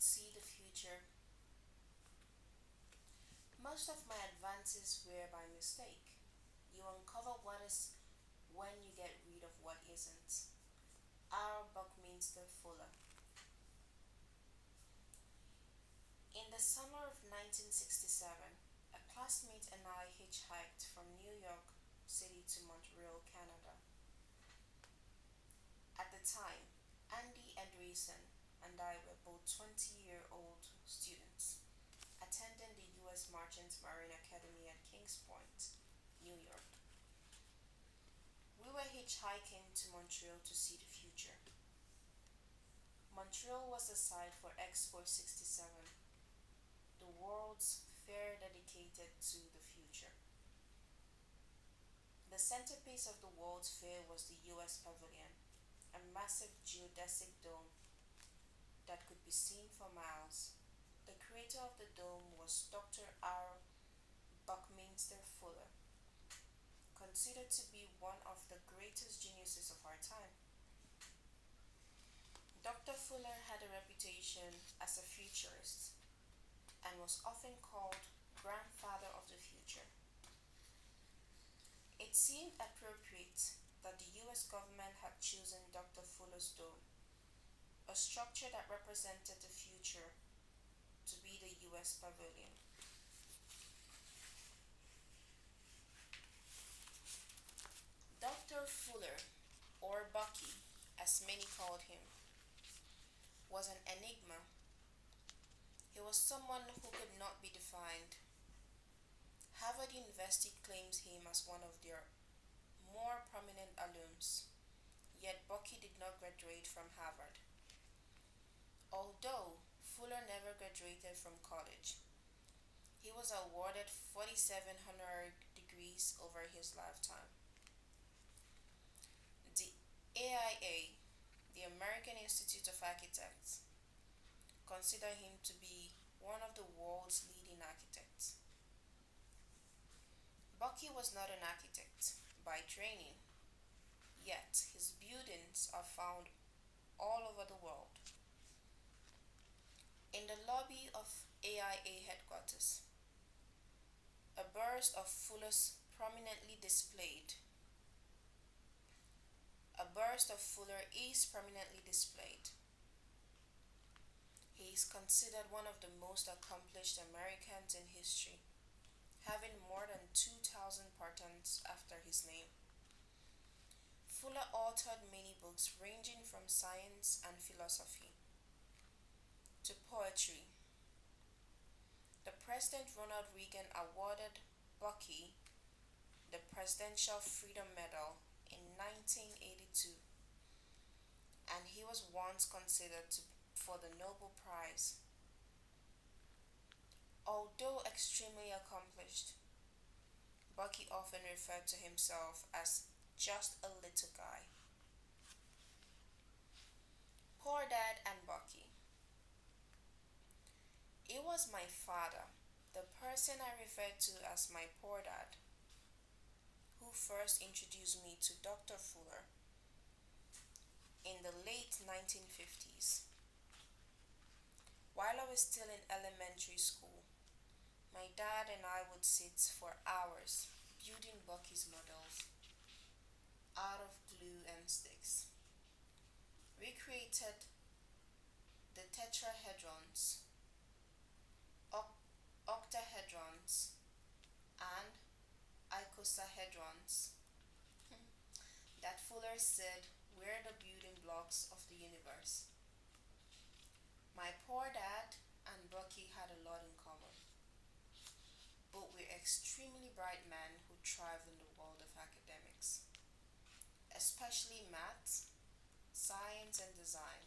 could see the future, most of my advances were by mistake. You uncover what is when you get rid of what isn't. R. Buckminster Fuller. In the summer of 1967, a classmate and I hitchhiked from New York City to Montreal, Canada. At the time, Andy Edrison and I were both 20-year-old students attending the U.S. Merchant Marine Academy at Kings Point, New York. We were hitchhiking to Montreal to see the future. Montreal was the site for Expo 67, the world's fair dedicated to the future. The centerpiece of the World's Fair was the US Pavilion, a massive geodesic dome that could be seen for miles. The creator of the dome was Dr. R. Buckminster Fuller, considered to be one of the greatest geniuses of our time. Dr. Fuller had a reputation as a futurist and was often called grandfather of the future. It seemed appropriate that the US government had chosen Dr. Fuller's dome, a structure that represented the future, to be the US Pavilion. Dr. Fuller, or Bucky, as many called him, was an enigma. He was someone who could not be defined. Harvard University claims him as one of their more prominent alums, yet Bucky did not graduate from Harvard. Although Fuller never graduated from college, he was awarded 47 honorary degrees over his lifetime. The AIA, the American Institute of Architects, consider him to be one of the world's leading architects. Bucky was not an architect by training, yet his buildings are found all over the world. In the lobby of AIA headquarters, a burst of Fuller's prominently displayed. A burst of Fuller is prominently displayed. He is considered one of the most accomplished Americans in history, having more than 2,000 patents after his name. Fuller authored many books ranging from science and philosophy to poetry. The President Ronald Reagan awarded Bucky the Presidential Freedom Medal in 1982, and he was once considered for the Nobel Prize. Although extremely accomplished, Bucky often referred to himself as just a little guy. Poor Dad and Bucky. It was my father, the person I refer to as my poor dad, who first introduced me to Dr. Fuller in the late 1950s. While I was still in elementary school, my dad and I would sit for hours building Bucky's models out of glue and sticks. We created the tetrahedrons, octahedrons, and icosahedrons that Fuller said were the building blocks of the universe. My poor dad and Bucky had a lot in common. Both were extremely bright men who thrived in the world of academics, especially math, science, and design.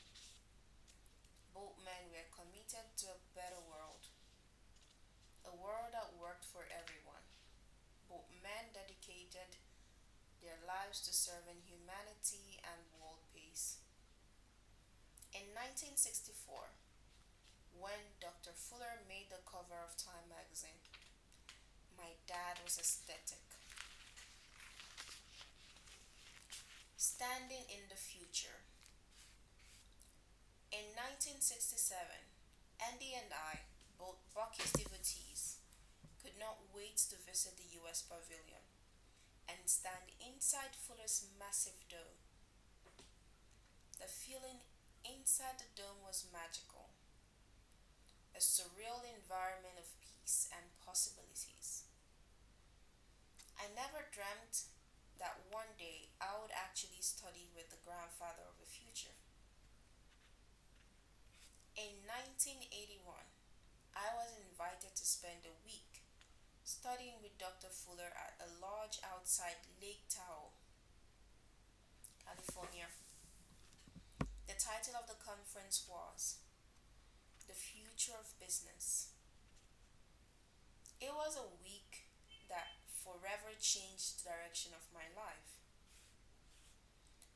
Both men were committed to a better world, a world that worked for everyone. Both men dedicated their lives to serving humanity and world peace. In 1964, when Dr. Fuller made the cover of Time magazine, my dad was ecstatic. Standing in the future. In 1967, Andy and I, both Bucky's devotees, could not wait to visit the US Pavilion and stand inside Fuller's massive dome. The feeling inside the dome was magical, a surreal environment of peace and possibilities. I never dreamt that one day I would actually study with the grandfather of the future. In 1981, I was invited to spend a week studying with Dr. Fuller at a lodge outside Lake Tahoe, California. The title of the conference was The Future of Business. It was a week that forever changed the direction of my life.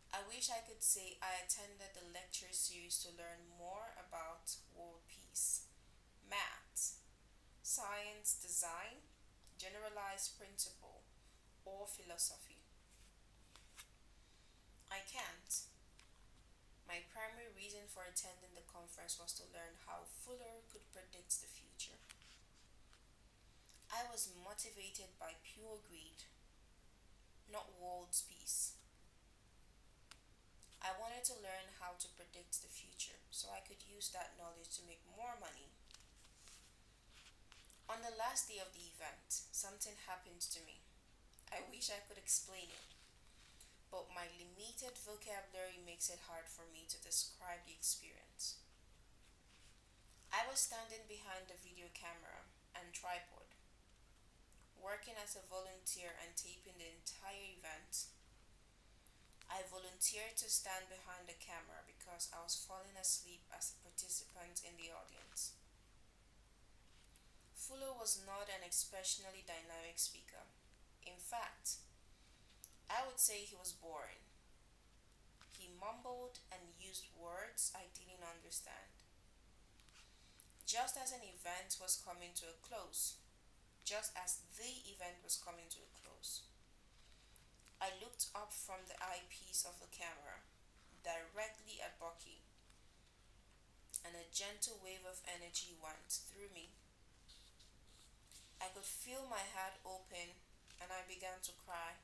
I wish I could say I attended the lecture series to learn more about world peace, math, science, design, generalized principle, or philosophy. I can't. My primary reason for attending the conference was to learn how Fuller could predict the future. I was motivated by pure greed, not world peace. I wanted to learn how to predict the future so I could use that knowledge to make more money. On the last day of the event, something happened to me. I wish I could explain it, but my limited vocabulary makes it hard for me to describe the experience. I was standing behind the video camera and tripod, working as a volunteer and taping the entire event. I volunteered to stand behind the camera because I was falling asleep as a participant in the audience. Fuller was not an exceptionally dynamic speaker. In fact, I would say he was boring. He mumbled and used words I didn't understand. Just as an event was coming to a close, just as the event was coming to a close, I looked up from the eyepiece of the camera directly at Bucky, and a gentle wave of energy went through me. I could feel my heart open, and I began to cry.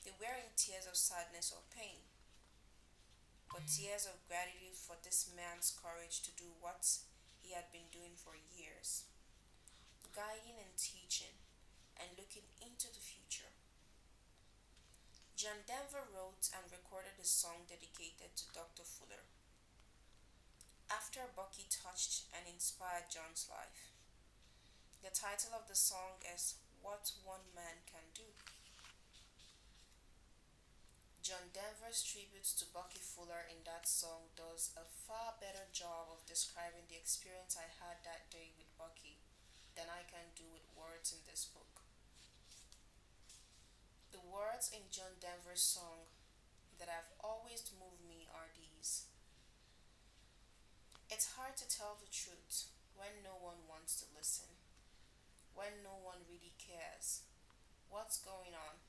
They weren't tears of sadness or pain, but tears of gratitude for this man's courage to do what he had been doing for years, guiding and teaching and looking into the future. John Denver wrote and recorded a song dedicated to Dr. Fuller after Bucky touched and inspired John's life. The title of the song is What One Man Can Do. John Denver's tribute to Bucky Fuller in that song does a far better job of describing the experience I had that day with Bucky than I can do with words in this book. The words in John Denver's song that have always moved me are these: It's hard to tell the truth when no one wants to listen, when no one really cares what's going on,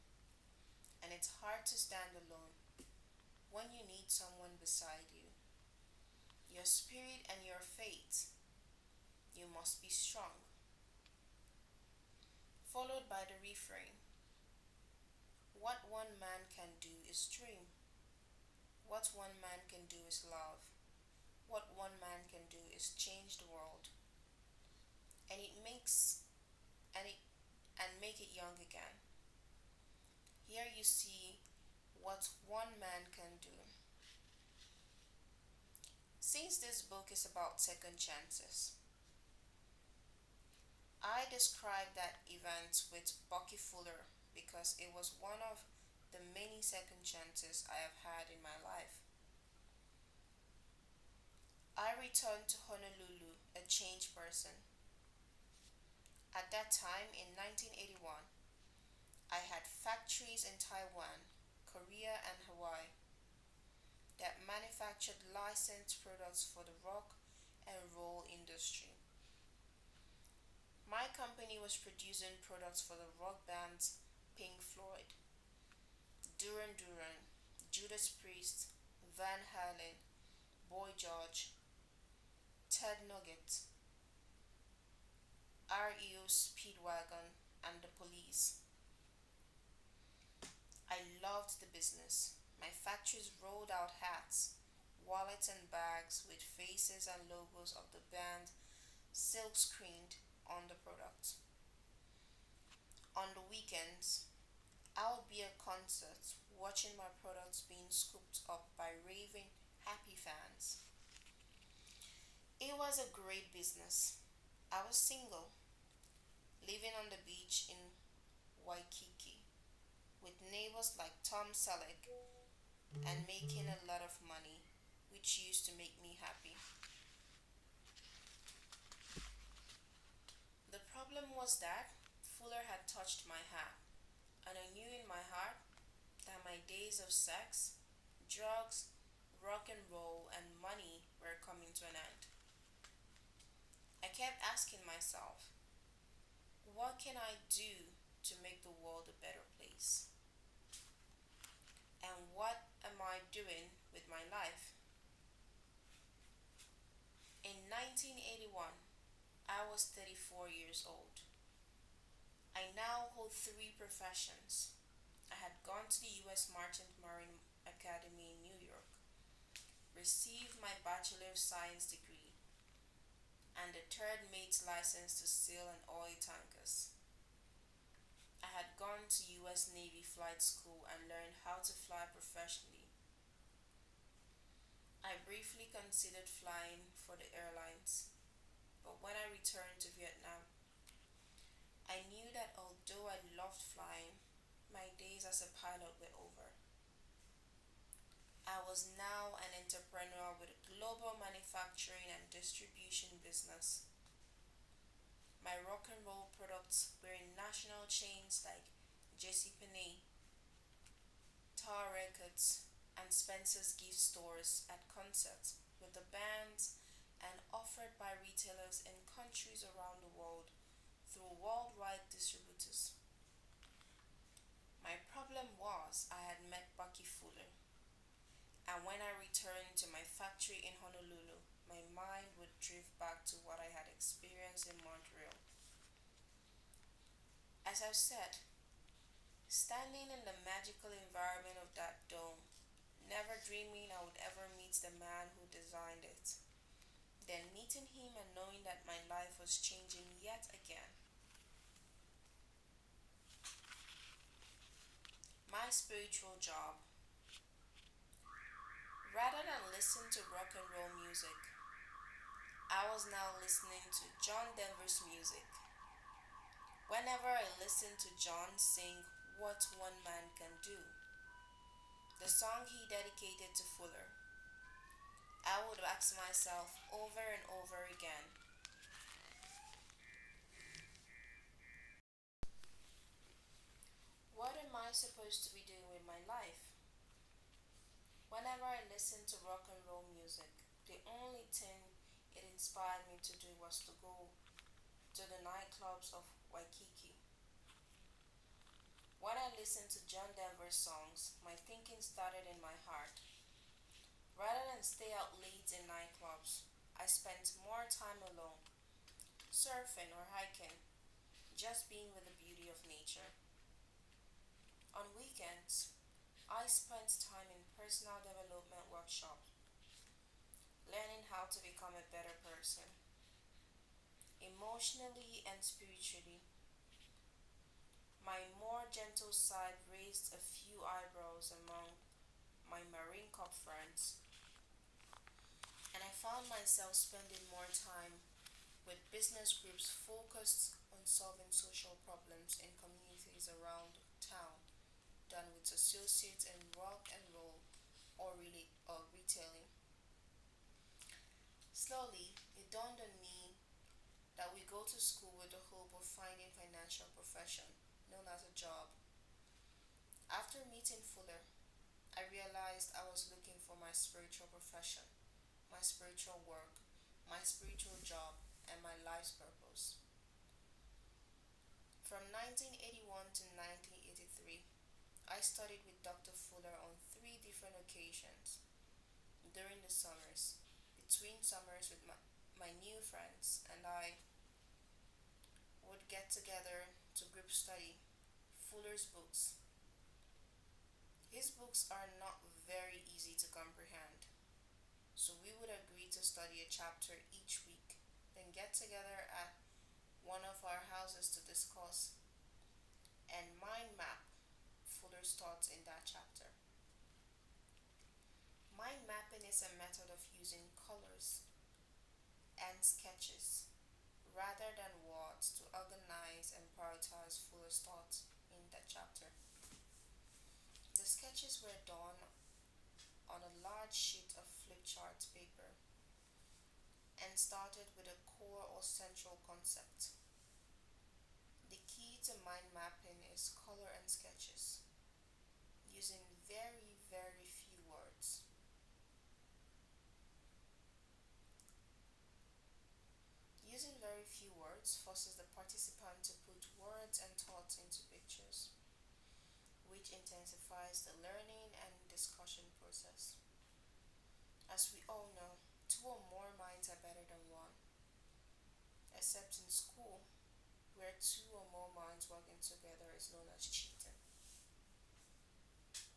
and it's hard to stand alone when you need someone beside you. Your spirit and your faith, you must be strong. Followed by the refrain: What one man can do is dream. What one man can do is love. What one man can do is change the world. And it makes and it and make it young again. Here you see what one man can do. Since this book is about second chances, I describe that event with Bucky Fuller because it was one of the many second chances I have had in my life. I returned to Honolulu a changed person. At that time in 1981, I had factories in Taiwan, Korea, and Hawaii that manufactured licensed products for the rock and roll industry. My company was producing products for the rock bands Pink Floyd, Duran Duran, Judas Priest, Van Halen, Boy George, Ted Nugget, REO Speedwagon, and the police. I loved the business. My factories rolled out hats, wallets, and bags with faces and logos of the band silk screened on the product. On the weekends, I would be at concerts watching my products being scooped up by raving, happy fans. It was a great business. I was single, living on the beach in Waikiki, with neighbors like Tom Selleck and making a lot of money, which used to make me happy. The problem was that Fuller had touched my hat, and I knew in my heart that my days of sex, drugs, rock and roll, and money were coming to an end. I kept asking myself, what can I do to make the world a better place? And what am I doing with my life? In 1981, I was 34 years old. I now hold three professions. I had gone to the U.S. Merchant Marine Academy in New York, received my Bachelor of Science degree, and the third mate's license to sail and oil tankers. I had gone to U.S. Navy flight school and learned how to fly professionally. I briefly considered flying for the airlines, but when I returned to Vietnam, I knew that although I loved flying, my days as a pilot were over. I was now an entrepreneur with a global manufacturing and distribution business. My rock and roll products were in national chains like JCPenney, Tower Records, and Spencer's gift stores at concerts with the bands and offered by retailers in countries around the world through worldwide distributors. My problem was I had met Bucky Fuller, and when I returned to my factory in Honolulu, my mind would drift back to what I had experienced in Montreal. As I've said, standing in the magical environment of that dome, never dreaming I would ever meet the man who designed it. Then meeting him and knowing that my life was changing yet again. My spiritual job. Rather than listen to rock and roll music, I was now listening to John Denver's music. Whenever I listened to John sing What One Man Can Do, the song he dedicated to Fuller, I would ask myself over and over again, what am I supposed to be doing with my life? Whenever I listened to rock and roll music, the only thing it inspired me to do was to go to the nightclubs of Waikiki. When I listened to John Denver's songs, my thinking started in my heart. Rather than stay out late in nightclubs, I spent more time alone, surfing or hiking, just being with the beauty of nature. On weekends, I spent time in personal development workshops, learning how to become a better person, emotionally and spiritually. My more gentle side raised a few eyebrows among my Marine Corps friends, and I found myself spending more time with business groups focused on solving social problems in communities around town than with associates in rock and roll or retailing. Slowly, it dawned on me that we go to school with the hope of finding financial profession known as a job. After meeting Fuller, I realized I was looking for my spiritual profession, my spiritual work, my spiritual job, and my life's purpose. From 1981 to 1983, I studied with Dr. Fuller on three different occasions during the summers, between summers with my my new friends and I would get together to group study Fuller's books. His books are not very easy to comprehend, so we would agree to study a chapter each week, then get together at one of our houses to discuss and mind map Fuller's thoughts in that chapter. Mind mapping is a method of using colors and sketches rather than words to organize and prioritize Fuller's thoughts in that chapter. The sketches were done on a large sheet of flip chart paper and started with a core or central concept. The key to mind mapping is color and sketches, using very few words. Using very few words forces the participant to put words and thoughts into pictures, which intensifies the learning and discussion process. As we all know, two or more minds are better than one, except in school, where two or more minds working together is known as cheating.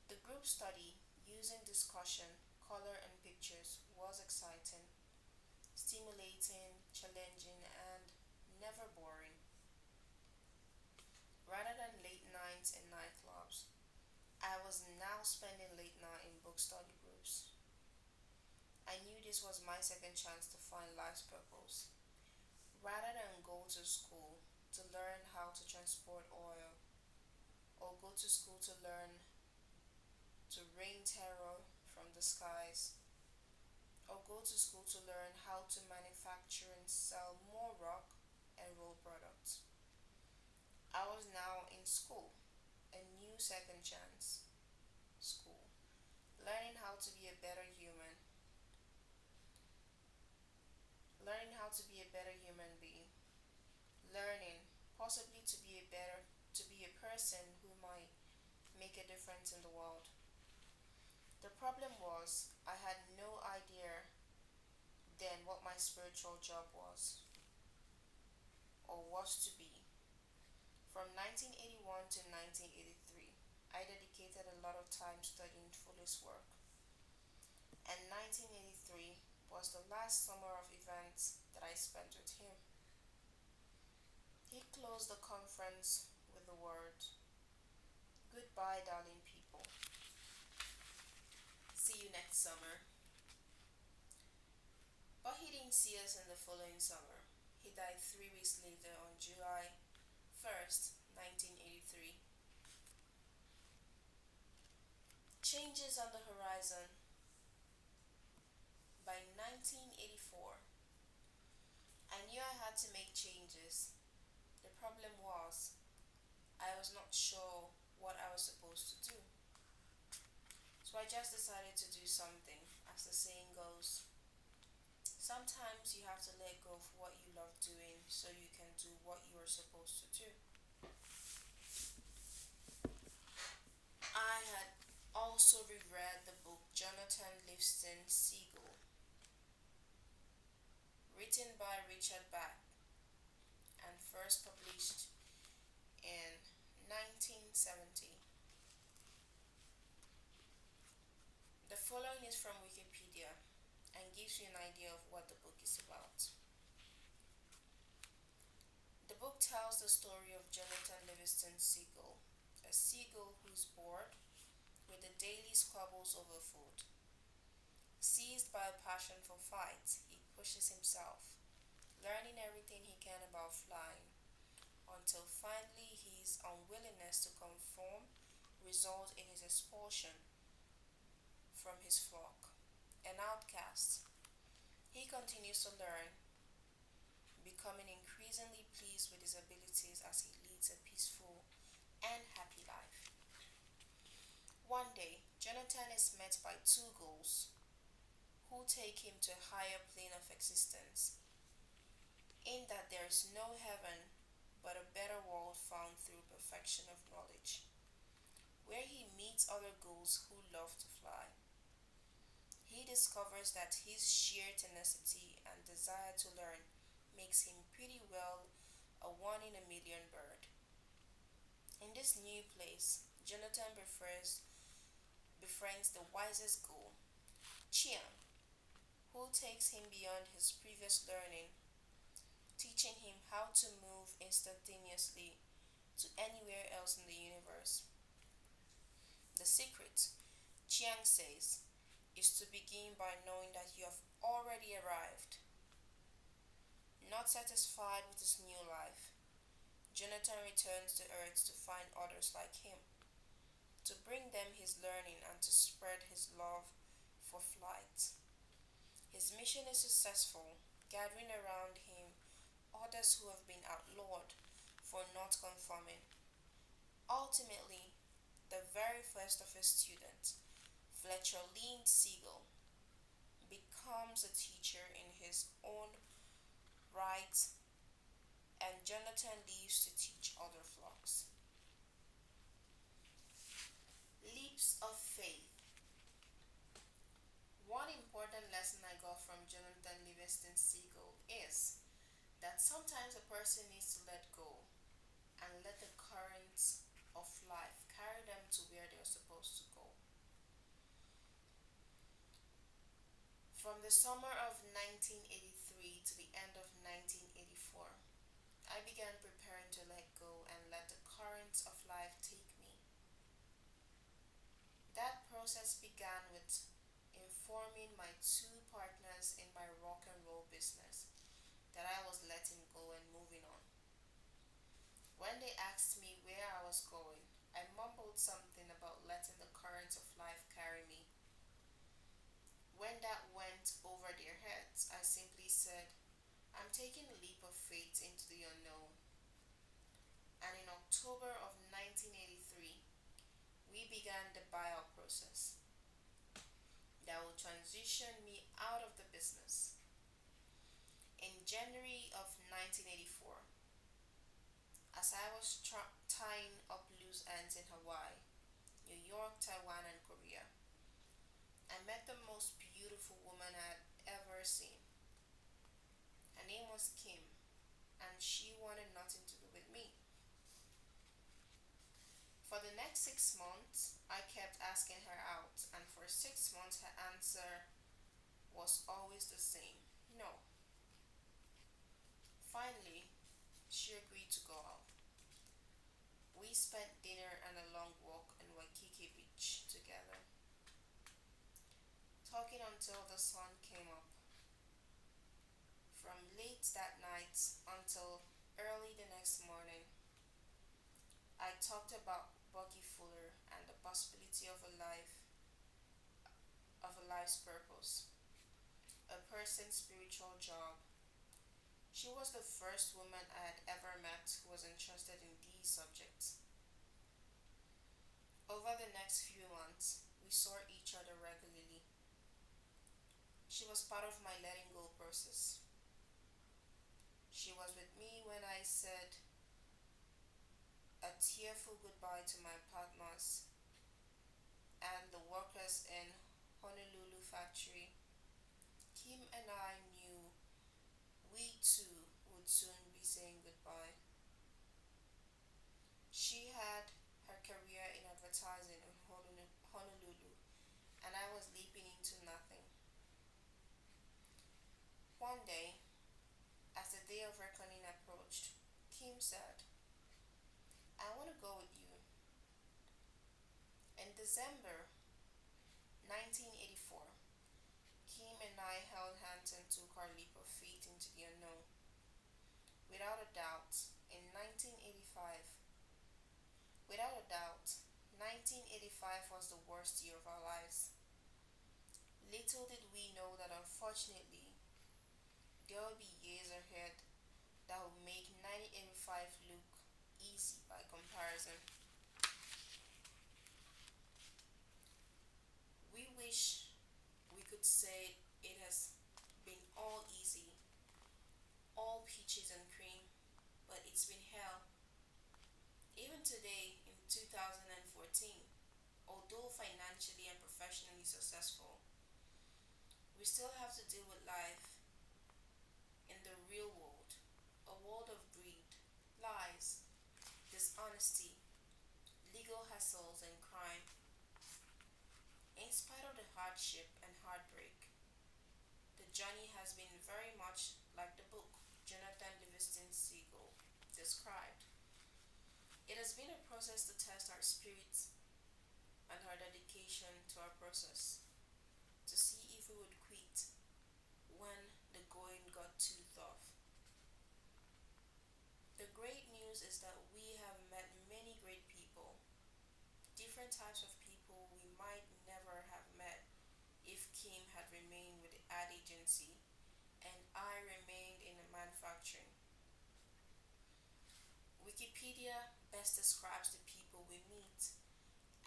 The group study, using discussion, color, and pictures, was exciting, stimulating, challenging, and never boring. Rather than late nights in nightclubs, I was now spending late night in book study groups. I knew this was my second chance to find life's purpose. Rather than go to school to learn how to transport oil, or go to school to learn to rain terror from the skies, or go to school to learn how to manufacture and sell more rock and roll products. I was now in school, a new second chance school, learning how to be a better human, learning how to be a better human being, learning possibly to be a person who might make a difference in the world. The problem was I had no idea then what my spiritual job was or was to be. From 1981 to 1983, I dedicated a lot of time studying Fuller's work, and 1983 was the last summer of events that I spent with him. He closed the conference with the words, "Goodbye, darling people. See you next summer." But he didn't see us in the following summer. He died 3 weeks later on July 1st, 1983. Changes on the horizon. By 1984, I knew I had to make changes. The problem was, I was not sure what I was supposed to do. So I just decided to do something. As the saying goes, sometimes you have to let go of what you love doing so you can do what you are supposed to do. I had also reread the book Jonathan Livingston Seagull, written by Richard Bach and first published in 1970. The following is from Wikipedia and gives you an idea of what the book is about. The book tells the story of Jonathan Livingston Seagull, a seagull who's bored with the daily squabbles over food. Seized by a passion for fights, he pushes himself, learning everything he can about flying, until finally his unwillingness to conform results in his expulsion from his flock. An outcast, he continues to learn, becoming increasingly pleased with his abilities as he leads a peaceful and happy life. One day, Jonathan is met by two gulls who take him to a higher plane of existence, in that there is no heaven but a better world found through perfection of knowledge, where he meets other gulls who love to fly. He discovers that his sheer tenacity and desire to learn makes him pretty well a one in a million bird. In this new place, Jonathan befriends the wisest ghoul, Chiang, who takes him beyond his previous learning, teaching him how to move instantaneously to anywhere else in the universe. The secret, Chiang says, is to begin by knowing that you have already arrived. Not satisfied with his new life, Jonathan returns to Earth to find others like him, to bring them his learning and to spread his love for flight. His mission is successful, gathering around him others who have been outlawed for not conforming. Ultimately, the very first of his students, Fletcher Lean Siegel, becomes a teacher in his own right, and Jonathan leaves to teach other flocks. Leaps of faith. One important lesson I got from Jonathan Livingston Seagull is that sometimes a person needs to let go and let the currents of life carry them to where they're supposed to go. From the summer of 1983 to the end of 1984, I began preparing to let go and let the currents of life take me. That process began with informing my two partners in my rock and roll business that I was letting go and moving on. When they asked me where I was going, I mumbled something about letting the currents of life carry me. When that went over their heads, I simply said, I'm taking a leap of faith into the unknown. And in October of 1983, we began the buyout process that will transition me out of the business. In January of 1984, as I was tying up loose ends in Hawaii, New York, Taiwan, and Korea, I met the most beautiful woman I had ever seen. Her name was Kim, and she wanted nothing to do with me. For the next 6 months, I kept asking her out, and for 6 months, her answer was always the same: no. Finally, she agreed to go out. We spent dinner and a long walk on Waikiki Beach together, talking until the sun came up. From late that night until early the next morning, I talked about Bucky Fuller and the possibility of a life's purpose, a person's spiritual job. She was the first woman I had ever met who was interested in these subjects. Over the next few months, we saw each other regularly. She was part of my letting go process. She was with me when I said a tearful goodbye to my partners and the workers in Honolulu factory. Kim and I knew we too would soon be saying goodbye. She had her career in advertising in Honolulu, and I was leaping into nothing. One day, as the day of reckoning approached, Kim said, I want to go with you. In December 1984, Kim and I held hands and took our leap of faith into the unknown. Without a doubt, in 1985, without a doubt, 1985 was the worst year of our lives. Little did we know that unfortunately, there will be years ahead that will make 1985 look easy by comparison. We wish we could say it has been all easy, all peaches and cream, but it's been hell. Even today, in 2014, although financially and professionally successful, still have to deal with life in the real world, a world of greed, lies, dishonesty, legal hassles, and crime. In spite of the hardship and heartbreak, the journey has been very much like the book Jonathan Livingston Seagull described. It has been a process to test our spirits and our dedication to our process, to see if we would quit when the going got too tough. The great news is that we have met many great people, different types of people we might never have met if Kim had remained with the ad agency and I remained in the manufacturing. Wikipedia best describes the people we meet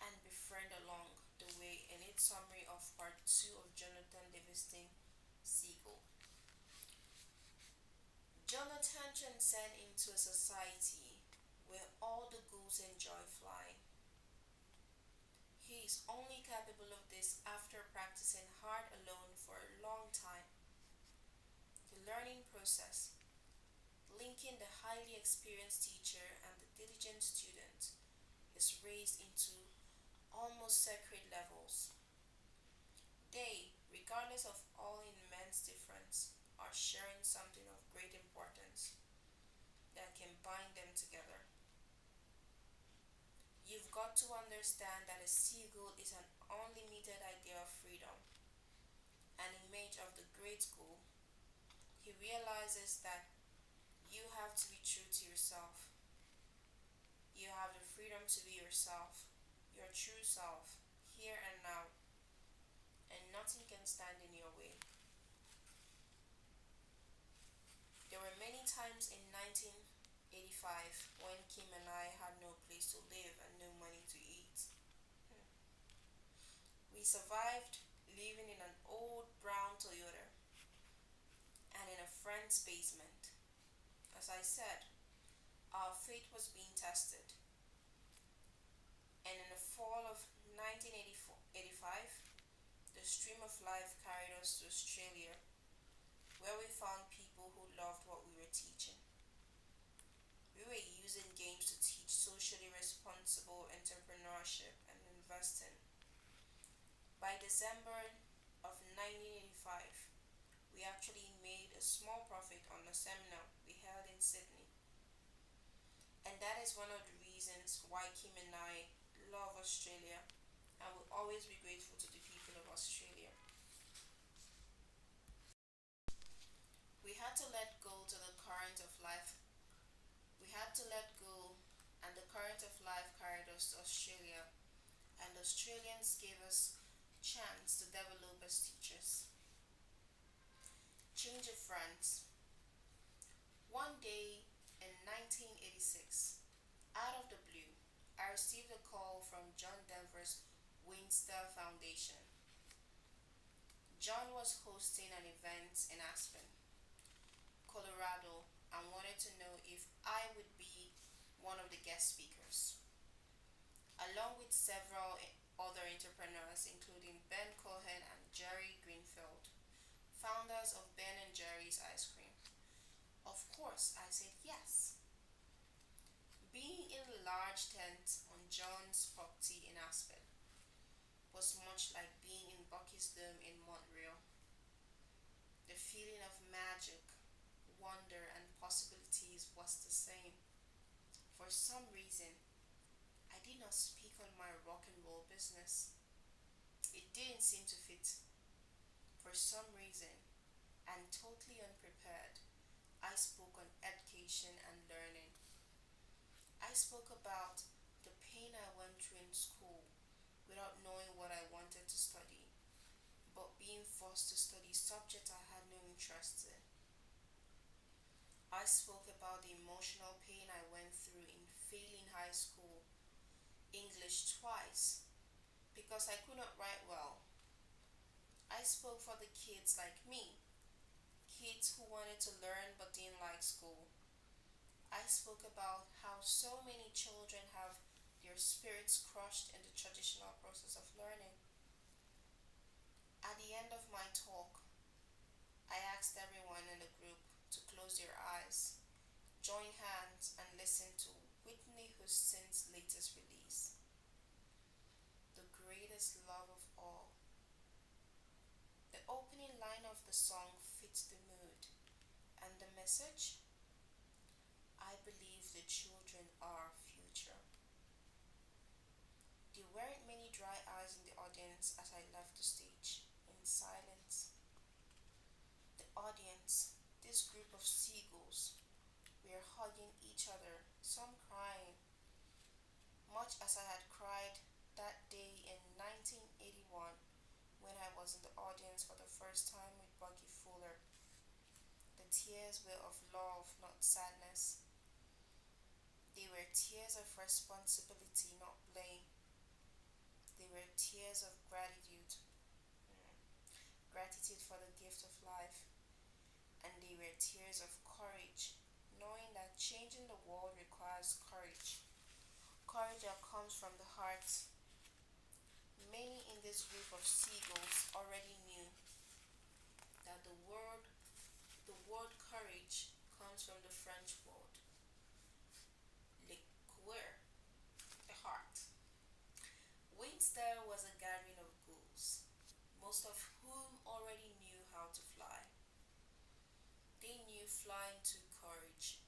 and befriend along the way in its summary of part 2 of Jonathan Livingston Seagull. Jonathan transcends into a society where all the ghouls enjoy flying. He is only capable of this after practicing hard alone for a long time. The learning process, linking the highly experienced teacher and the diligent student, is raised into almost sacred levels. They, regardless of all immense difference, are sharing something of great importance that can bind them together. You've got to understand that a seagull is an unlimited idea of freedom, an image of the great goal. He realizes that you have to be true to yourself. You have the freedom to be yourself, your true self, here and now, and nothing can stand in your way. There were many times in 1985 when Kim and I had no place to live and no money to eat. We survived living in an old brown Toyota and in a friend's basement. As I said, our faith was being tested, and in the fall of 1985, the stream of life carried us to Australia, where we found people who loved what we were teaching. We were using games to teach socially responsible entrepreneurship and investing. By December of 1985, we actually made a small profit on a seminar we held in Sydney. And that is one of the reasons why Kim and I love Australia and will always be grateful to the people of Australia. We had to let go to the current of life. We had to let go, and the current of life carried us to Australia, and Australians gave us chance to develop as teachers. Change of friends. One day in 1986, out of the blue, I received a call from John Denver's Winster Foundation. John was hosting an event in Aspen, Colorado, and wanted to know if I would be one of the guest speakers, along with several other entrepreneurs, including Ben Cohen and Jerry Greenfield, founders of Ben and Jerry's Ice Cream. Of course, I said yes. Being in a large tent on John's property in Aspen was much like being in Bucky's Dome in Montreal. The feeling of magic, wonder, and possibilities was the same. For some reason, I did not speak on my rock and roll business. It didn't seem to fit. For some reason, and totally unprepared, I spoke on education and learning. I spoke about the pain I went through in school without knowing what I wanted to study, but being forced to study subjects I had no interest in. I spoke about the emotional pain I went through in failing high school English twice because I could not write well. I spoke for the kids like me, kids who wanted to learn but didn't like school. I spoke about how so many children have their spirits crushed in the traditional process of learning. At the end of my talk, close their eyes, join hands, and listen to Whitney Houston's latest release, The Greatest Love of All. The opening line of the song fits the mood, and the message: I believe the children are our future. There weren't many dry eyes in the audience as I left the stage, in silence. The audience, this group of seagulls, were hugging each other, some crying, much as I had cried that day in 1981 when I was in the audience for the first time with Bucky Fuller. The tears were of love, not sadness. They were tears of responsibility, not blame. They were tears of gratitude. Gratitude for the gift of life. And they were tears of courage, knowing that changing the world requires courage. Courage that comes from the heart. Many in this group of seagulls already knew that the word courage comes from the French word le coeur, the heart. Winster was a gathering of ghouls, most of whom already knew how to fly. They knew flying took courage.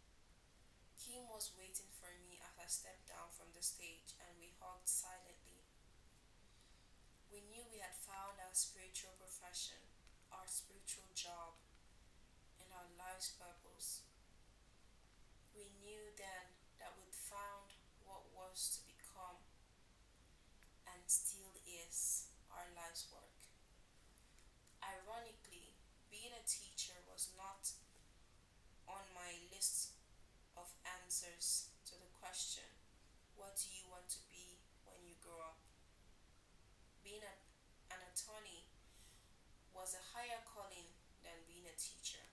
Kim was waiting for me as I stepped down from the stage and we hugged silently. We knew we had found our spiritual profession, our spiritual job, and our life's purpose. We knew then that we'd found what was to become and still is our life's work. Ironically, being a teacher was not on my list of answers to the question, what do you want to be when you grow up? Being an attorney was a higher calling than being a teacher.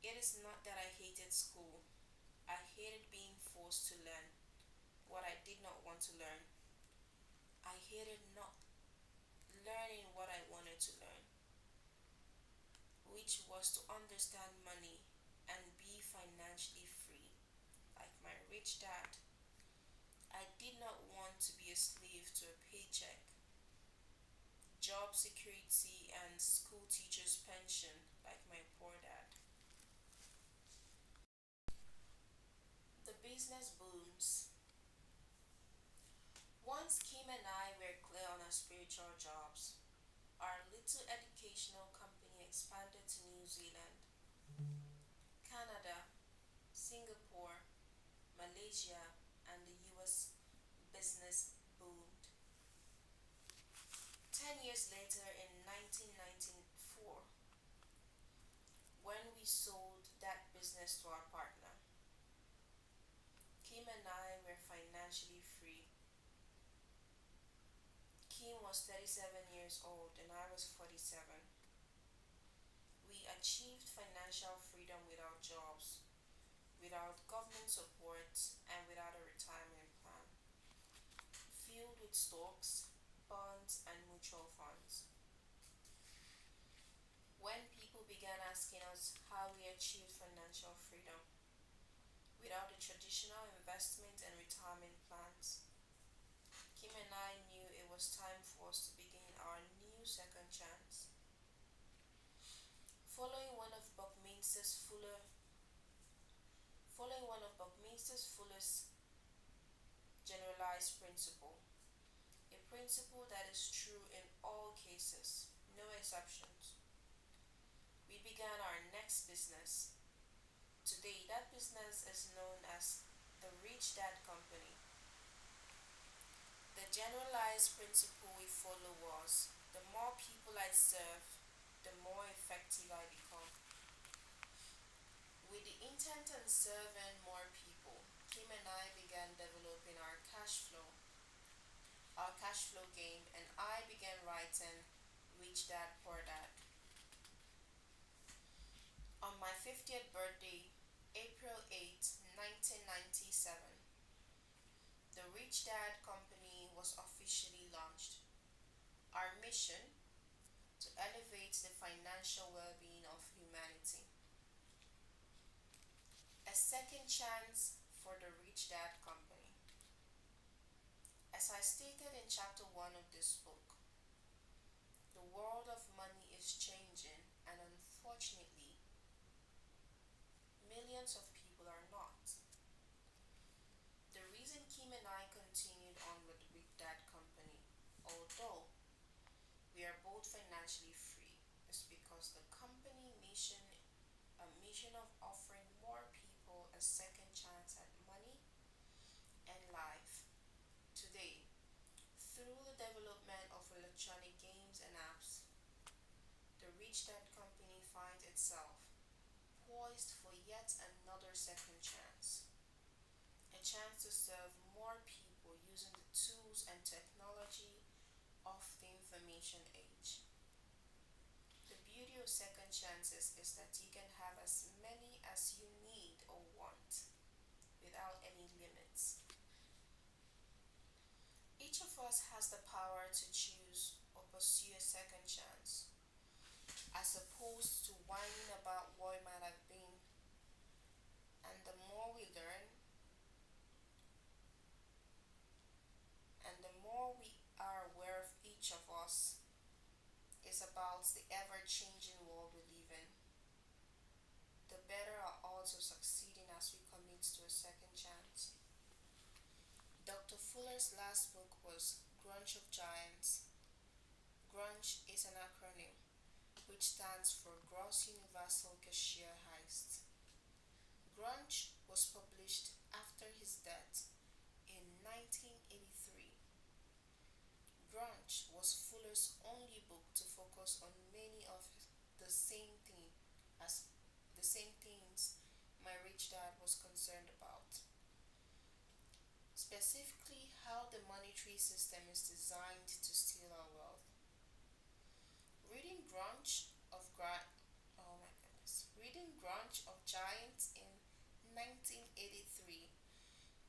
It is not that I hated school. I hated being forced to learn what I did not want to learn. I hated not learning what I wanted to learn, which was to understand money and be financially free, like my rich dad. I did not want to be a slave to a paycheck, job security, and school teacher's pension, like my poor dad. The business booms. Once Kim and I were clear on our spiritual jobs, our little educational company expanded to New Zealand, Canada, Singapore, Malaysia, and the US. Business boomed. 10 years later, in 1994, when we sold that business to our partner, Kim and I were financially free. Kim was 37 years old and I was 47. We achieved financial freedom without jobs, without government support, and without a retirement plan, filled with stocks, bonds, and mutual funds. When people began asking us how we achieved financial freedom without the traditional investment and retirement plans, Kim and I knew it was time for us to begin our new second chance. Following one of Buckminster's Fuller, following one of Buckminster Fuller's generalized principle, a principle that is true in all cases, no exceptions. We began our next business. Today, that business is known as the Rich Dad Company. The generalized principle we follow was the more people I serve, the more effective I become. With the intent on serving more people, Kim and I began developing our cash flow game, and I began writing Rich Dad Poor Dad. On my 50th birthday, April 8, 1997, the Rich Dad Company was officially launched. Our mission: to elevate the financial well being of humanity. A second chance for the Rich Dad Company. As I stated in chapter 1 of this book, the world of money is changing, and unfortunately, millions of people are not. The reason Kim and I continued on with that company, although we are both financially free, is because the company mission a mission of offering more people a second chance at money and life. Today, through the development of electronic games and apps, the Rich Dad Company finds itself poised for yet another second chance. A chance to serve more people using the tools and technology of the information age. The beauty of second chances is that you can have as many as you need or want without any limits. Each of us has the power to choose or pursue a second chance, as opposed to whining about what might have been. And the more we learn, and the more we are aware of each of us, is about the ever changing world we live in, the better our odds of succeeding as we commit to a second chance. Dr. Fuller's last book was Grunge of Giants. Grunge is an acronym which stands for Gross Universal Cashier Heist. Grunge was published after his death in 1983. Grunge was Fuller's only book to focus on many of the same theme as the same themes my rich dad was concerned about. Specifically, how the monetary system is designed to steal our wealth. Reading Grunge of Gra- oh my goodness. Reading Grunge of Giants in 1983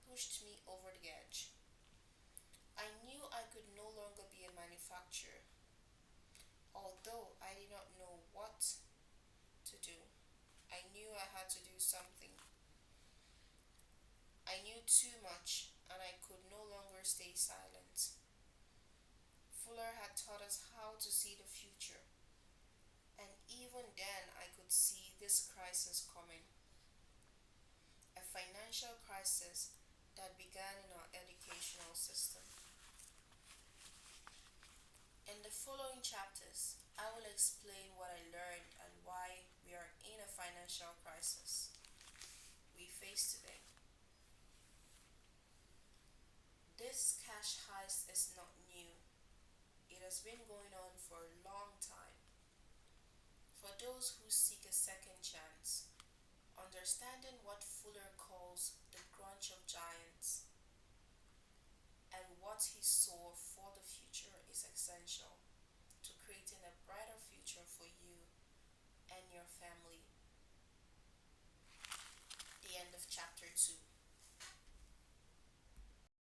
pushed me over the edge. I knew I could no longer be a manufacturer, although I did not know what to do. I knew I had to do something. I knew too much, and I could no longer stay silent. Fuller had taught us how to see the future, and even then I could see this crisis coming. A financial crisis that began in our educational system. In the following chapters, I will explain what I learned and why we are in a financial crisis we face today. This cash heist is not new. It has been going on for a long time. For those who seek a second chance, understanding what Fuller calls the crunch of giants and what he saw for the future is essential to creating a brighter future for you and your family.